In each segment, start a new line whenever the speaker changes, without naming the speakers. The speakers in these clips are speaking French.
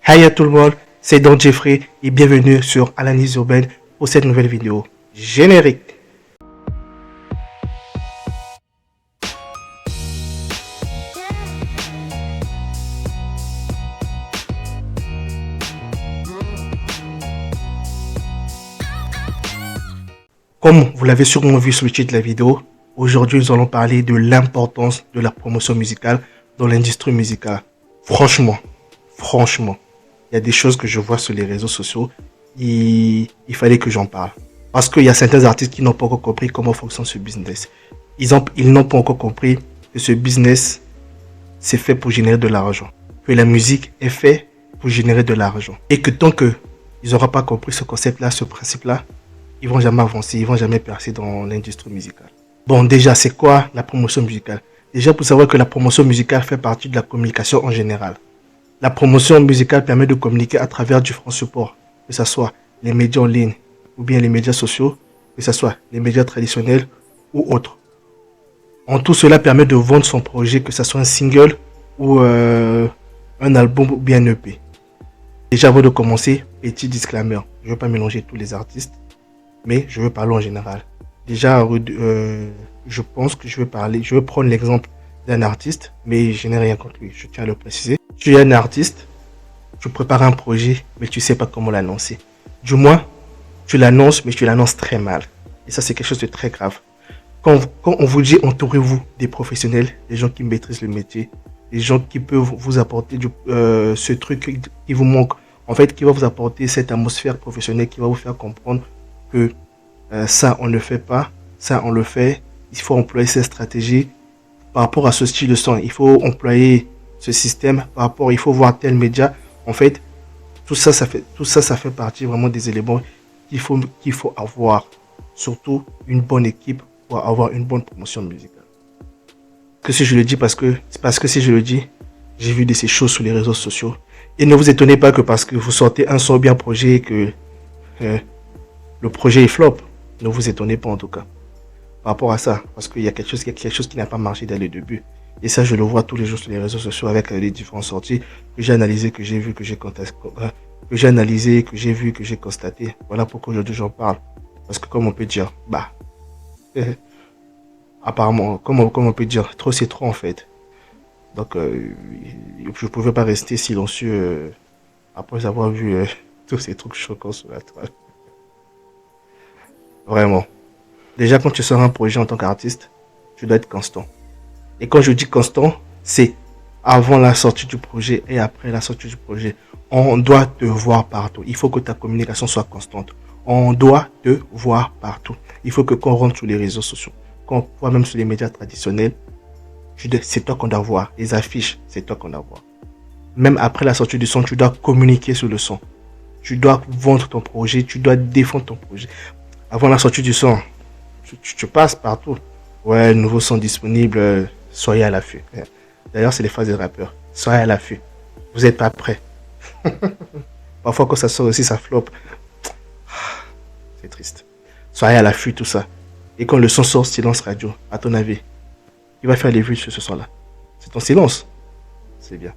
Hey à tout le monde, c'est Don Jeffrey et bienvenue sur Analyse Urbaine pour cette nouvelle vidéo. Générique. Comme vous l'avez sûrement vu sur le titre de la vidéo, aujourd'hui nous allons parler de l'importance de la promotion musicale dans l'industrie musicale. Franchement, il y a des choses que je vois sur les réseaux sociaux et il fallait que j'en parle. Parce qu'il y a certains artistes qui n'ont pas encore compris comment fonctionne ce business. Ils n'ont pas encore compris que ce business, c'est fait pour générer de l'argent. Que la musique est faite pour générer de l'argent. Et que tant qu'ils n'auront pas compris ce concept-là, ce principe-là, ils vont jamais avancer, ils vont jamais percer dans l'industrie musicale. Bon, déjà, c'est quoi la promotion musicale? Déjà, pour savoir que la promotion musicale fait partie de la communication en général. La promotion musicale permet de communiquer à travers différents supports, que ce soit les médias en ligne ou bien les médias sociaux, que ce soit les médias traditionnels ou autres. En tout cela permet de vendre son projet, que ce soit un single ou un album ou bien un EP. Déjà, avant de commencer, petit disclaimer, je ne veux pas mélanger tous les artistes, mais je veux parler en général. Déjà, je pense que je vais prendre l'exemple d'un artiste, mais je n'ai rien contre lui, je tiens à le préciser. Tu es un artiste, tu prépares un projet, mais tu ne sais pas comment l'annoncer. Du moins, tu l'annonces, mais tu l'annonces très mal. Et ça, c'est quelque chose de très grave. Quand on vous dit, entourez-vous des professionnels, des gens qui maîtrisent le métier, des gens qui peuvent vous apporter ce truc qui vous manque, en fait, qui va vous apporter cette atmosphère professionnelle, qui va vous faire comprendre que ça, on ne le fait pas, ça, on le fait. Il faut employer cette stratégie par rapport à ce style de son. Il faut employer ce système par rapport, il faut voir tel média. En fait, tout ça, ça fait partie vraiment des éléments qu'il faut avoir. Surtout une bonne équipe pour avoir une bonne promotion musicale. Que si je le dis parce que si je le dis, j'ai vu de ces choses sur les réseaux sociaux. Et ne vous étonnez pas que parce que vous sortez un son bien projet que le projet est flop. Ne vous étonnez pas en tout cas. Par rapport à ça, parce qu'il y a quelque chose qui n'a pas marché dès le début. Et ça, je le vois tous les jours sur les réseaux sociaux avec les différentes sorties que j'ai analysées, que j'ai vues, que j'ai analysées, que j'ai vues, que j'ai constatées. Voilà pourquoi aujourd'hui j'en parle. Parce que comme on peut dire, apparemment, comme on peut dire, trop c'est trop en fait. Donc, je pouvais pas rester silencieux après avoir vu tous ces trucs choquants sur la toile. Vraiment. Déjà, quand tu sors un projet en tant qu'artiste, tu dois être constant. Et quand je dis constant, c'est avant la sortie du projet et après la sortie du projet. On doit te voir partout. Il faut que ta communication soit constante. On doit te voir partout. Il faut que quand on rentre sur les réseaux sociaux, quand on voit même sur les médias traditionnels, c'est toi qu'on doit voir. Les affiches, c'est toi qu'on doit voir. Même après la sortie du son, tu dois communiquer sur le son. Tu dois vendre ton projet, tu dois défendre ton projet. Avant la sortie du son, tu passes partout. Ouais, nouveau son disponible, soyez à l'affût. D'ailleurs, c'est les phases des rappeurs. Soyez à l'affût. Vous n'êtes pas prêts. Parfois, quand ça sort aussi, ça floppe. C'est triste. Soyez à l'affût, tout ça. Et quand le son sort, silence radio, à ton avis, il va faire les vues sur ce son-là. C'est ton silence. C'est bien.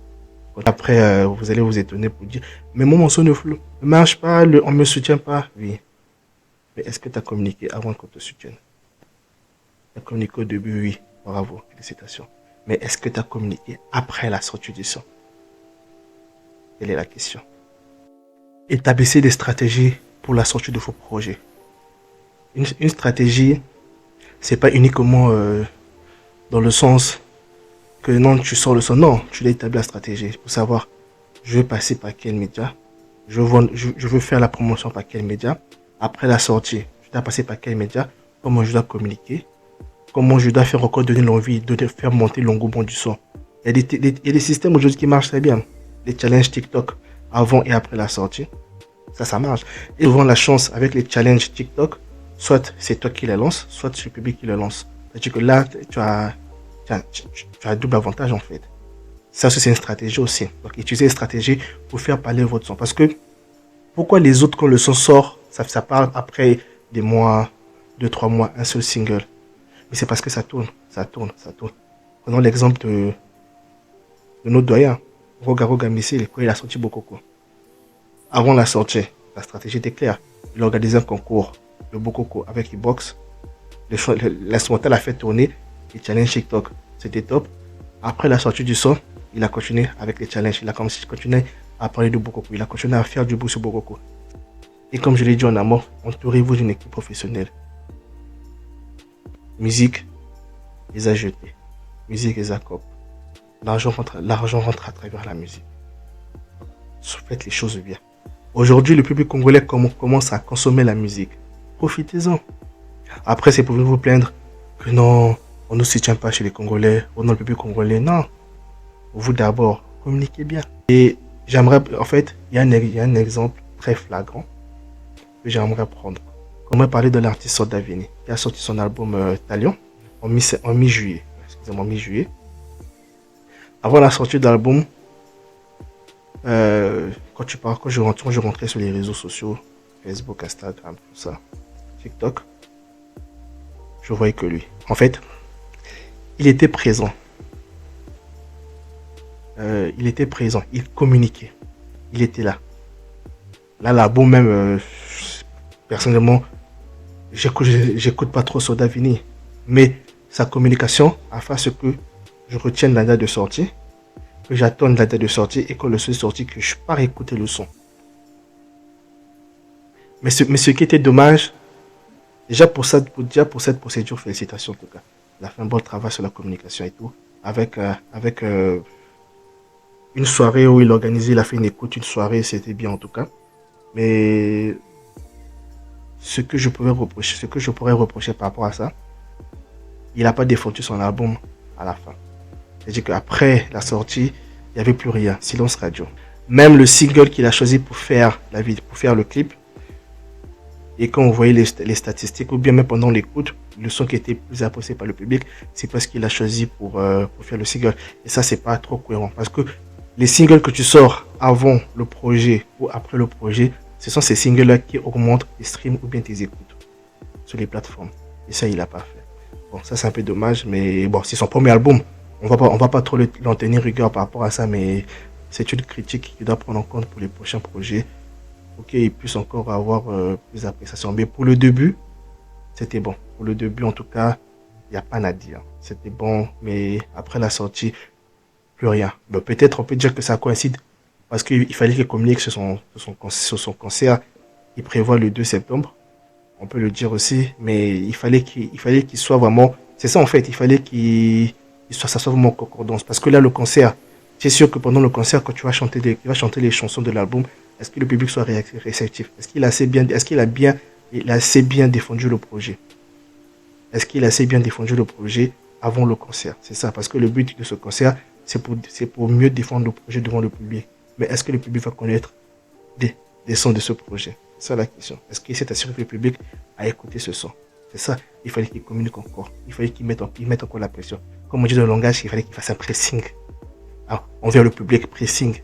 Après, vous allez vous étonner pour dire, mais moi, mon son ne marche pas, on ne me soutient pas. Oui. Mais est-ce que tu as communiqué avant qu'on te soutienne? Tu as communiqué au début, oui. Bravo, félicitations. Mais est-ce que tu as communiqué après la sortie du son? Quelle est la question? Établissez des stratégies pour la sortie de vos projets. Une stratégie, c'est pas uniquement dans le sens que non, tu sors le son. Non, tu dois établir la stratégie pour savoir, je vais passer par quel média, je veux faire la promotion par quel média. Après la sortie, je dois passer par quel média, comment je dois communiquer, comment je dois faire encore donner l'envie de faire monter l'engouement du son. Il y a des systèmes aujourd'hui qui marchent très bien. Les challenges TikTok avant et après la sortie, ça marche. Et souvent la chance avec les challenges TikTok, soit c'est toi qui les lance, soit c'est le public qui les lance. C'est-à-dire que là, tu as double avantage en fait. Ça c'est une stratégie aussi. Donc utilisez une stratégie pour faire parler votre son. Parce que pourquoi les autres quand le son sort, ça part après des mois, 2-3 mois, un seul single. Mais c'est parce que ça tourne. Prenons l'exemple de notre doyen, Roga Missile, quand il a sorti Bokoko. Avant la sortie, la stratégie était claire. Il a organisé un concours de Bokoko avec Ebox. L'instrumental a fait tourner les challenges TikTok. C'était top. Après la sortie du son, il a continué avec les challenges. Il a continué à parler de Bokoko. Il a continué à faire du beau sur Bokoko. Et comme je l'ai dit en amont, entourez-vous d'une équipe professionnelle. Musique, les a jetés. Musique, les a copes. L'argent rentre à travers la musique. Faites les choses bien. Aujourd'hui, le public congolais commence à consommer la musique. Profitez-en. Après, c'est pour vous plaindre que non, on ne se tient pas chez les Congolais, ou non, le public congolais. Non. Vous d'abord, communiquez bien. Et j'aimerais, en fait, il y a un exemple très flagrant que j'aimerais prendre. J'aimerais parler de l'artiste Soda Vini, qui a sorti son album Talion en mi-juillet. Excusez-moi, mi-juillet. Avant la sortie de l'album, quand je rentrais sur les réseaux sociaux, Facebook, Instagram, tout ça, TikTok, je voyais que lui. En fait, il était présent. Il communiquait. Il était là. Là, l'album même, personnellement, j'écoute pas trop Soda Vini. Mais sa communication a fait ce que je retienne la date de sortie, que j'attende la date de sortie et quand le son est sorti, que je pars écouter le son. Mais ce qui était dommage, déjà pour cette procédure, félicitations en tout cas. Il a fait un bon travail sur la communication et tout. Avec une soirée où il organisait, il a fait une écoute, une soirée, c'était bien en tout cas. Mais ce que je pourrais reprocher par rapport à ça, il n'a pas défendu son album à la fin. C'est-à-dire qu'après la sortie, il n'y avait plus rien, silence radio. Même le single qu'il a choisi pour faire le clip, et quand on voyait les statistiques, ou bien même pendant l'écoute, le son qui était plus apprécié par le public, c'est parce qu'il a choisi pour faire le single. Et ça, c'est pas trop cohérent. Parce que les singles que tu sors avant le projet ou après le projet, ce sont ces singles-là qui augmentent les streams ou bien tes écoutes sur les plateformes. Et ça, il n'a pas fait. Bon, ça, c'est un peu dommage, mais bon, c'est son premier album. On va pas trop l'en tenir rigueur par rapport à ça, mais c'est une critique qu'il doit prendre en compte pour les prochains projets pour qu'il puisse encore avoir plus d'appréciation. Mais pour le début, c'était bon. Pour le début, en tout cas, il n'y a pas à dire. C'était bon, mais après la sortie, plus rien. Ben, peut-être on peut dire que ça coïncide parce qu'il fallait qu'il communique sur son concert. Il prévoit le 2 septembre. On peut le dire aussi, mais il fallait qu'il soit vraiment... C'est ça en fait, il fallait ça soit vraiment en concordance. Parce que là, le concert, c'est sûr que pendant le concert, quand tu vas chanter les chansons de l'album, est-ce que le public soit réceptif? Est-ce qu'il a assez bien défendu le projet? Est-ce qu'il a assez bien défendu le projet avant le concert? C'est ça, parce que le but de ce concert, c'est pour mieux défendre le projet devant le public. Mais est-ce que le public va connaître des sons de ce projet? C'est ça la question. Est-ce qu'il s'est assuré que le public a écouté ce son? C'est ça, il fallait qu'il communique encore. Il fallait qu'il mette encore la pression. Comme on dit dans le langage, il fallait qu'il fasse un pressing. Alors, envers le public, pressing.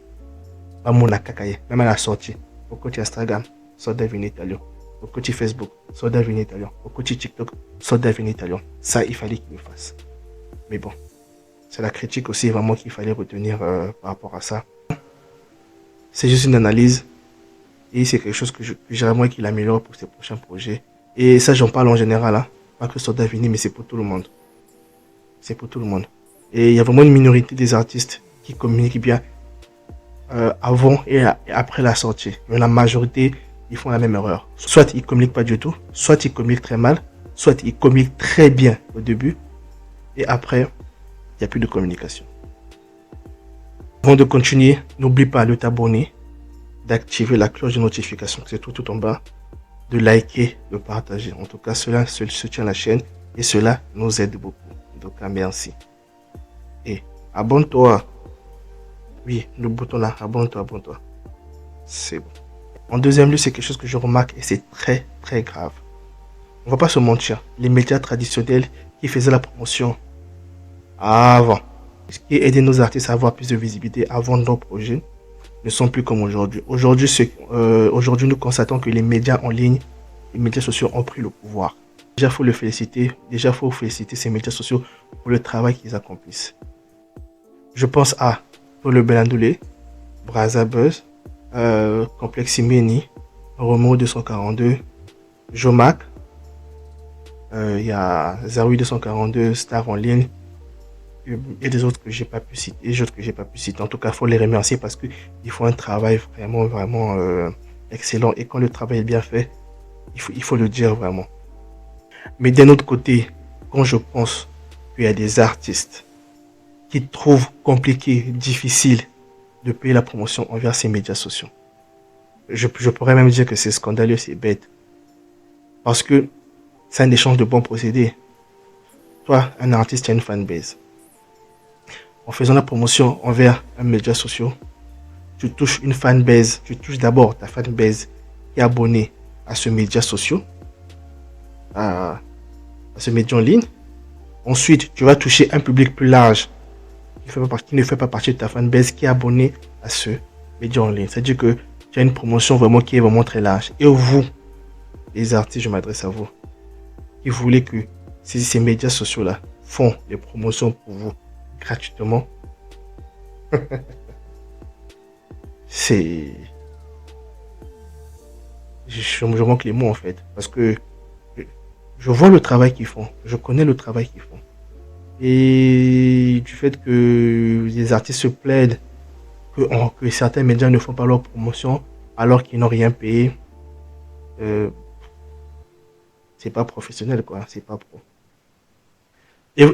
Pas mon akakaye, même à la sortie. Au côté Instagram, Soda Vini Talion. Au côté Facebook, Soda Vini Talion. Au côté TikTok, Soda Vini Talion. Ça, il fallait qu'il le fasse. Mais bon, c'est la critique aussi vraiment qu'il fallait retenir par rapport à ça. C'est juste une analyse. Et c'est quelque chose que j'aimerais qu'il améliore pour ses prochains projets. Et ça, j'en parle en général. Hein. Pas que Soda Vini, mais c'est pour tout le monde. C'est pour tout le monde. Et il y a vraiment une minorité des artistes qui communiquent bien avant et après la sortie. Mais la majorité, ils font la même erreur. Soit ils communiquent pas du tout, soit ils communiquent très mal, soit ils communiquent très bien au début. Et après, il n'y a plus de communication. Avant de continuer, n'oublie pas de t'abonner, d'activer la cloche de notification, c'est tout en bas, de liker, de partager. En tout cas, cela soutient la chaîne et cela nous aide beaucoup. Donc, merci. Et abonne-toi. Oui, le bouton là, abonne-toi. C'est bon. En deuxième lieu, c'est quelque chose que je remarque et c'est très très grave. On va pas se mentir. Les médias traditionnels qui faisaient la promotion avant, qui aidaient nos artistes à avoir plus de visibilité avant nos projets, ne sont plus comme aujourd'hui. Aujourd'hui, nous constatons que les médias en ligne, les médias sociaux ont pris le pouvoir. Déjà, faut féliciter ces médias sociaux pour le travail qu'ils accomplissent. Je pense à Paul Belandoulé, Brazza Buzz, Complexe Imeni, Romo 242, Jomac, il y a Zawi 242, Star en ligne. Il y a des autres que j'ai pas pu citer, et d'autres que j'ai pas pu citer. En tout cas, il faut les remercier parce que ils font un travail vraiment excellent. Et quand le travail est bien fait, il faut le dire vraiment. Mais d'un autre côté, quand je pense qu'il y a des artistes qui trouvent compliqué, difficile de payer la promotion envers ces médias sociaux, je pourrais même dire que c'est scandaleux, c'est bête. Parce que c'est un échange de bons procédés. Toi, un artiste, tu as une fanbase. En faisant la promotion envers un média social, tu touches une fanbase, tu touches d'abord ta fanbase qui est abonnée à ce média social, à ce média en ligne. Ensuite, tu vas toucher un public plus large qui ne fait pas partie de ta fanbase qui est abonné à ce média en ligne. C'est-à-dire que tu as une promotion vraiment qui est vraiment très large. Et vous, les artistes, je m'adresse à vous, qui voulez que ces médias sociaux-là font des promotions pour vous gratuitement, c'est... Je manque les mots en fait. Parce que je vois le travail qu'ils font. Je connais le travail qu'ils font. Et du fait que les artistes se plaident que certains médias ne font pas leur promotion alors qu'ils n'ont rien payé, c'est pas professionnel quoi, c'est pas pro. Et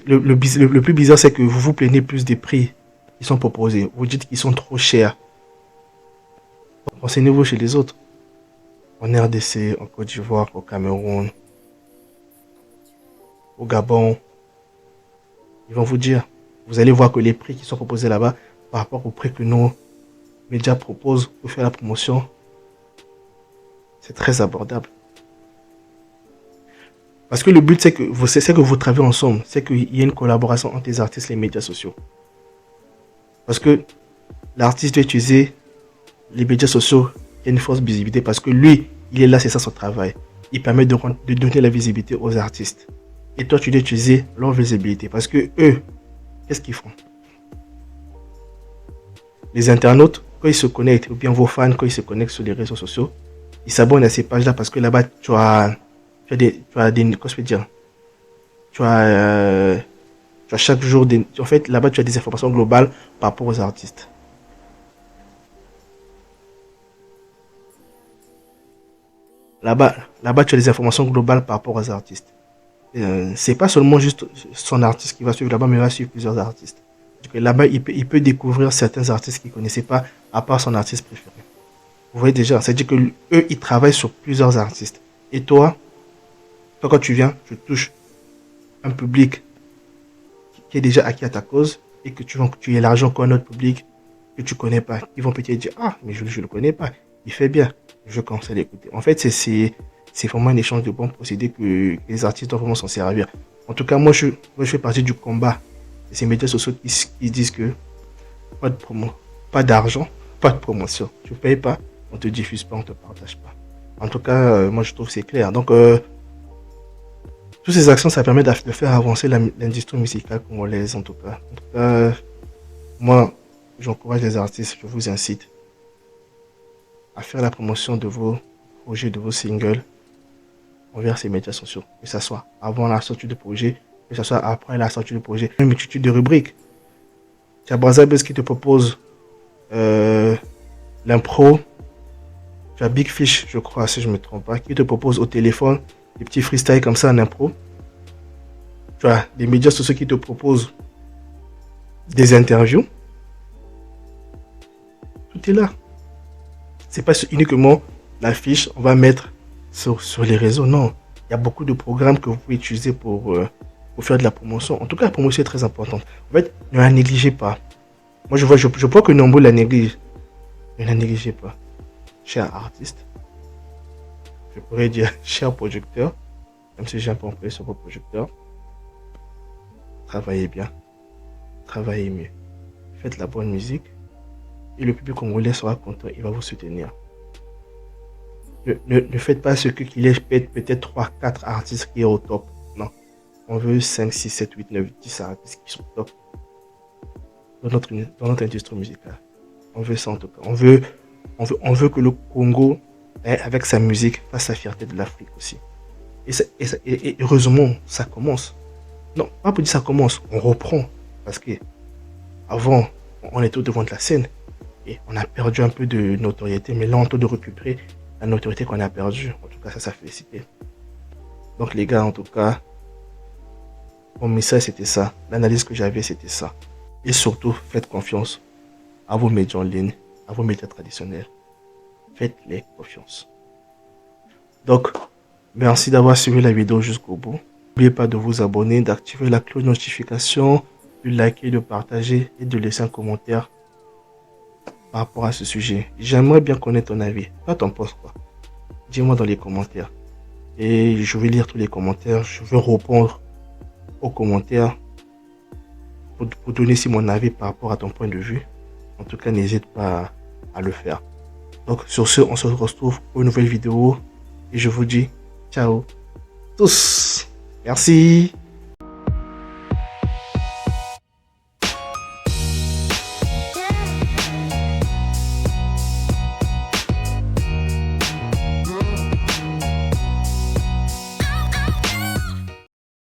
le plus bizarre, c'est que vous vous plaignez plus des prix qui sont proposés. Vous dites qu'ils sont trop chers. Renseignez-vous chez les autres. En RDC, en Côte d'Ivoire, au Cameroun, au Gabon, ils vont vous dire. Vous allez voir que les prix qui sont proposés là-bas, par rapport aux prix que nos médias proposent pour faire la promotion, c'est très abordable. Parce que le but, c'est que vous travaillez ensemble. C'est qu'il y ait une collaboration entre les artistes et les médias sociaux. Parce que l'artiste doit utiliser les médias sociaux qui a une force visibilité. Parce que lui, il est là, c'est ça son travail. Il permet de donner la visibilité aux artistes. Et toi, tu dois utiliser leur visibilité. Parce que eux, qu'est-ce qu'ils font? Les internautes, quand ils se connectent, ou bien vos fans, quand ils se connectent sur les réseaux sociaux, ils s'abonnent à ces pages-là parce que là-bas, tu as des, comment je peux dire, tu as chaque jour en fait, là-bas, tu as des informations globales par rapport aux artistes. Là-bas, tu as des informations globales par rapport aux artistes. C'est pas seulement juste son artiste qui va suivre là-bas, mais il va suivre plusieurs artistes. Là-bas, il peut découvrir certains artistes qu'il ne connaissait pas, à part son artiste préféré. Vous voyez déjà, c'est-à-dire que eux, ils travaillent sur plusieurs artistes. Et toi, quand tu viens, tu touches un public qui est déjà acquis à ta cause et que tu élargis encore un autre public que tu connais pas. Ils vont peut-être dire, ah, mais je le connais pas. Il fait bien. Je commence à l'écouter. En fait, c'est vraiment un échange de bons procédés que les artistes doivent vraiment s'en servir. En tout cas, moi, je fais partie du combat de ces médias sociaux qui disent que pas de promo, pas d'argent, pas de promotion. Tu payes pas, on te diffuse pas, on te partage pas. En tout cas, moi, je trouve que c'est clair. Donc, toutes ces actions, ça permet de faire avancer l'industrie musicale congolaise, en tout cas. En tout cas, moi, j'encourage les artistes, je vous incite à faire la promotion de vos projets, de vos singles envers ces médias sociaux. Que ce soit avant la sortie du projet, que ce soit après la sortie du projet. Une multitude de rubriques. Tu as Brazabuzz qui te propose l'impro. Tu as Big Fish, je crois, si je ne me trompe pas, qui te propose au téléphone des petits freestyles comme ça en impro. Tu as des médias sociaux qui te proposent des interviews. Tout est là. C'est pas uniquement l'affiche, on va mettre sur les réseaux. Non, il y a beaucoup de programmes que vous pouvez utiliser pour faire de la promotion. En tout cas, la promotion est très importante. En fait, ne la négligez pas. Moi, je vois que Nombo la néglige. Ne la négligez pas. Cher artiste, je pourrais dire cher producteur, même si j'ai un peu employé sur vos projecteurs, travaillez bien, travaillez mieux, faites la bonne musique et le public congolais sera content, il va vous soutenir. Ne faites pas ce qu'il est peut-être 3, 4 artistes qui sont au top. Non. On veut 5, 6, 7, 8, 9, 10 artistes qui sont top dans notre industrie musicale. On veut ça en tout cas. On veut On veut que le Congo, avec sa musique, fasse sa fierté de l'Afrique aussi. Et heureusement, ça commence. Non, pas pour dire ça commence, on reprend. Parce que avant, on était au devant de la scène et on a perdu un peu de notoriété, mais là, on tente de récupérer la notoriété qu'on a perdue. En tout cas, ça félicité. Donc les gars, en tout cas, mon message c'était ça. L'analyse que j'avais c'était ça. Et surtout, faites confiance à vos médias en ligne, à vos médias traditionnels. Faites-les confiance. Donc, merci d'avoir suivi la vidéo jusqu'au bout. N'oubliez pas de vous abonner, d'activer la cloche de notification, de liker, de partager et de laisser un commentaire par rapport à ce sujet. J'aimerais bien connaître ton avis. Toi, t'en penses quoi? Dis-moi dans les commentaires. Et je vais lire tous les commentaires. Je vais répondre aux commentaires pour donner aussi mon avis par rapport à ton point de vue. En tout cas, n'hésite pas à le faire. Donc, sur ce, on se retrouve pour une nouvelle vidéo. Et je vous dis ciao tous. Merci.